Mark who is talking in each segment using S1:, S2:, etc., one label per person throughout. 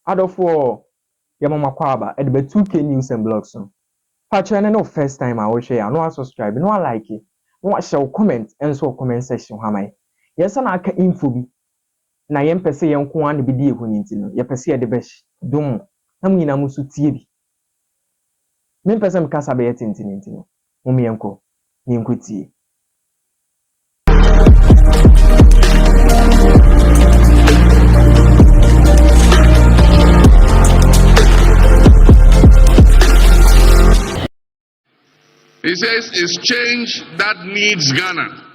S1: Adolfo Yamama Kwaba at the 2K News and Blogs. Patron no first time I will share, no subscribe, no like it, no shall comment and so comment section. Hamai. Yes, and I can info be. Na yempese yenko an be die hunti no. Yepese de besh. Dum. Na nyina musu tie bi. Me pese me kasa be yetintinti no. Mo yenko. Yenko tie.
S2: He says it's change that needs Ghana.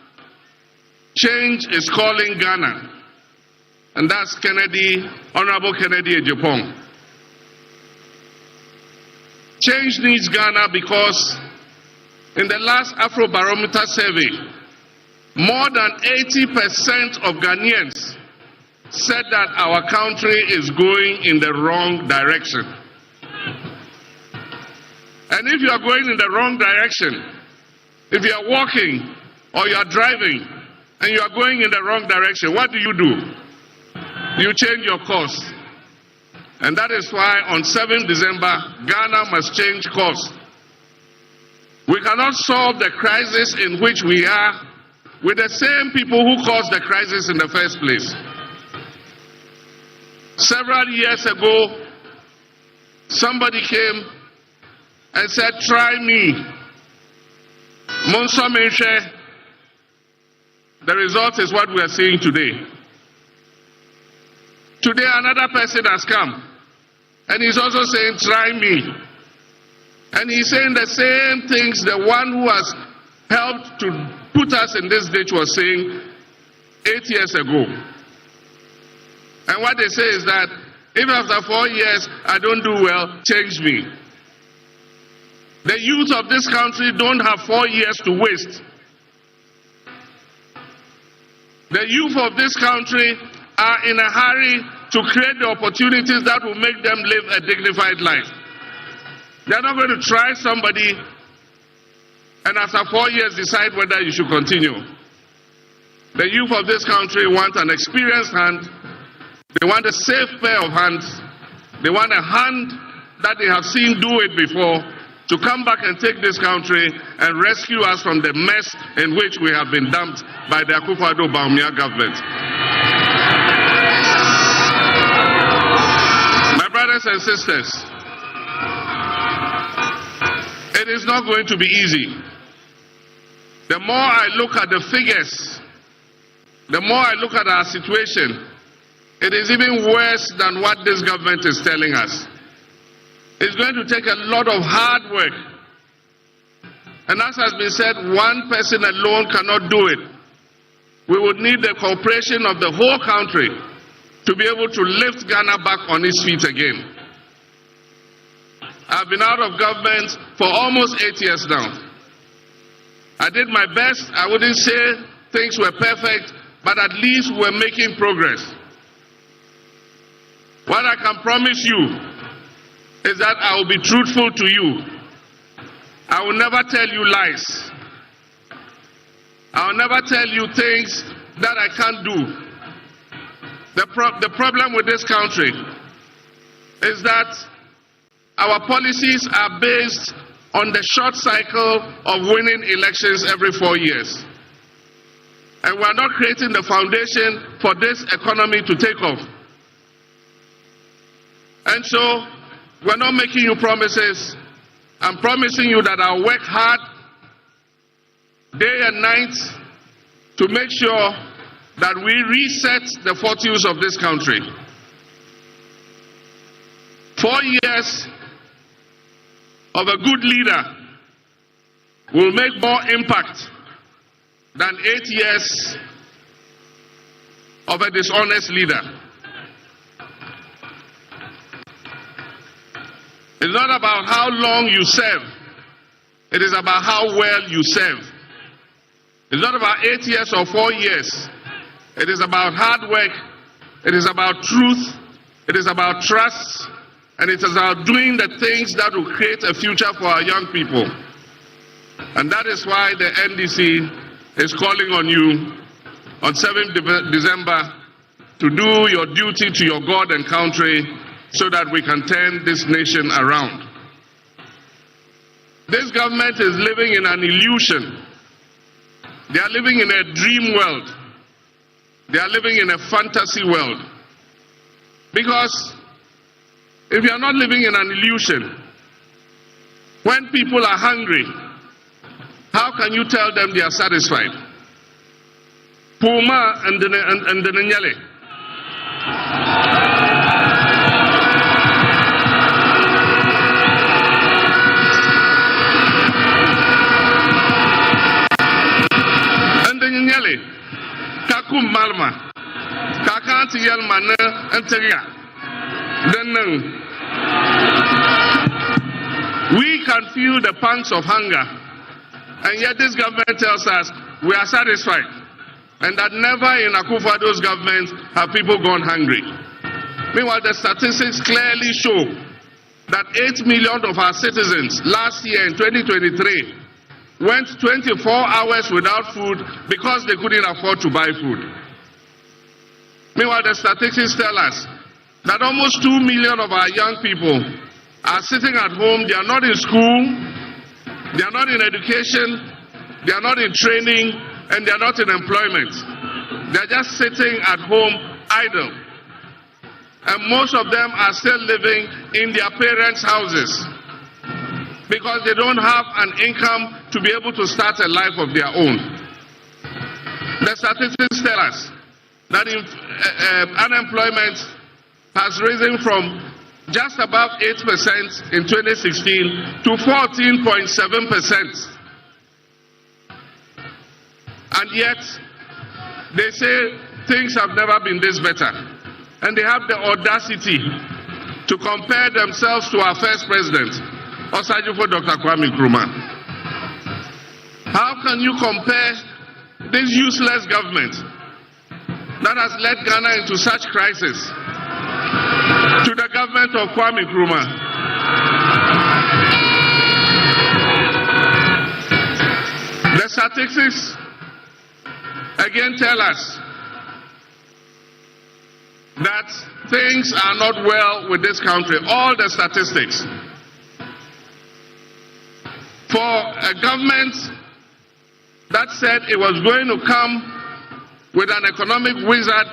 S2: Change is calling Ghana. And that's Honorable Kennedy Agyapong. Change needs Ghana because in the last Afrobarometer survey, more than 80% of Ghanaians said that our country is going in the wrong direction. And if you are going in the wrong direction, if you are walking or you are driving and you are going in the wrong direction, what do? You change your course. And that is why on 7th December, Ghana must change course. We cannot solve the crisis in which we are with the same people who caused the crisis in the first place. Several years ago, somebody came and said, try me. Monso Menche. The result is what we are seeing today. Today another person has come and he's also saying, try me. And he's saying the same things the one who has helped to put us in this ditch was saying 8 years ago. And what they say is that if after 4 years I don't do well, change me. The youth of this country don't have 4 years to waste. The youth of this country are in a hurry to create the opportunities that will make them live a dignified life. They're not going to try somebody and after 4 years decide whether you should continue. The youth of this country want an experienced hand. They want a safe pair of hands. They want a hand that they have seen do it before to come back and take this country and rescue us from the mess in which we have been dumped by the Akufo-Addo Bawumia government. My brothers and sisters, it is not going to be easy. The more I look at the figures, the more I look at our situation, it is even worse than what this government is telling us. It's going to take a lot of hard work. And as has been said, one person alone cannot do it. We would need the cooperation of the whole country to be able to lift Ghana back on its feet again. I've been out of government for almost 8 years now. I did my best. I wouldn't say things were perfect, but at least we're making progress. What I can promise you is that I will be truthful to you. I will never tell you lies. I will never tell you things that I can't do. The problem with this country is that our policies are based on the short cycle of winning elections every 4 years. And we are not creating the foundation for this economy to take off. And so, we're not making you promises. I'm promising you that I'll work hard day and night to make sure that we reset the fortunes of this country. 4 years of a good leader will make more impact than 8 years of a dishonest leader. It's not about how long you serve. It is about how well you serve. It's not about 8 years or 4 years. It is about hard work. It is about truth. It is about trust. And it is about doing the things that will create a future for our young people. And that is why the NDC is calling on you on 7th December to do your duty to your God and country so that we can turn this nation around. This government is living in an illusion. They are living in a dream world. They are living in a fantasy world. Because if you are not living in an illusion, when people are hungry, how can you tell them they are satisfied? Puma and the Nyale. And the Nyale. Kakum Malma. Kakanti Yelmana and Teria. Then we can feel the pangs of hunger, and yet this government tells us we are satisfied, and that never in Akufo-Addo's government have people gone hungry. Meanwhile, the statistics clearly show that 8 million of our citizens last year in 2023 went 24 hours without food because they couldn't afford to buy food. Meanwhile, the statistics tell us that almost 2 million of our young people are sitting at home. They are not in school, they are not in education, they are not in training, and they are not in employment. They are just sitting at home idle. And most of them are still living in their parents' houses because they don't have an income to be able to start a life of their own. The statistics tell us that unemployment has risen from just above 8% in 2016 to 14.7%. And yet, they say things have never been this better. And they have the audacity to compare themselves to our first president, Osajifo Dr. Kwame Nkrumah. How can you compare this useless government that has led Ghana into such crisis to the government of Kwame Nkrumah? The statistics again tell us that things are not well with this country. All the statistics. For a government that said it was going to come with an economic wizard,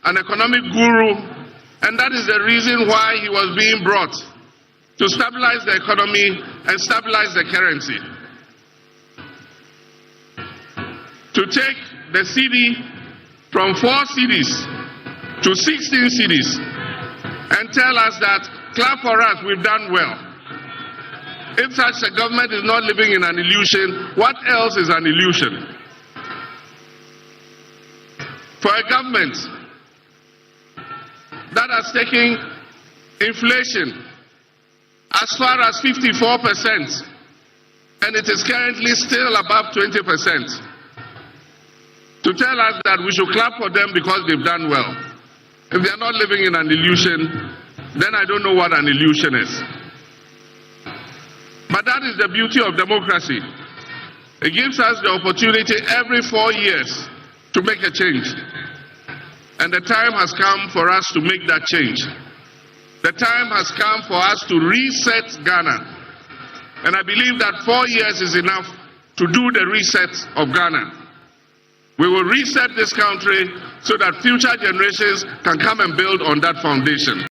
S2: an economic guru, and that is the reason why he was being brought, to stabilize the economy and stabilize the currency. To take the CD from 4 CDs to 16 CDs and tell us that, clap for us, we've done well. If such a government is not living in an illusion, what else is an illusion? For a government that has taken inflation as far as 54%, and it is currently still above 20%, to tell us that we should clap for them because they've done well. If they are not living in an illusion, then I don't know what an illusion is. But that is the beauty of democracy. It gives us the opportunity every 4 years to make a change. And the time has come for us to make that change. The time has come for us to reset Ghana. And I believe that 4 years is enough to do the reset of Ghana. We will reset this country so that future generations can come and build on that foundation.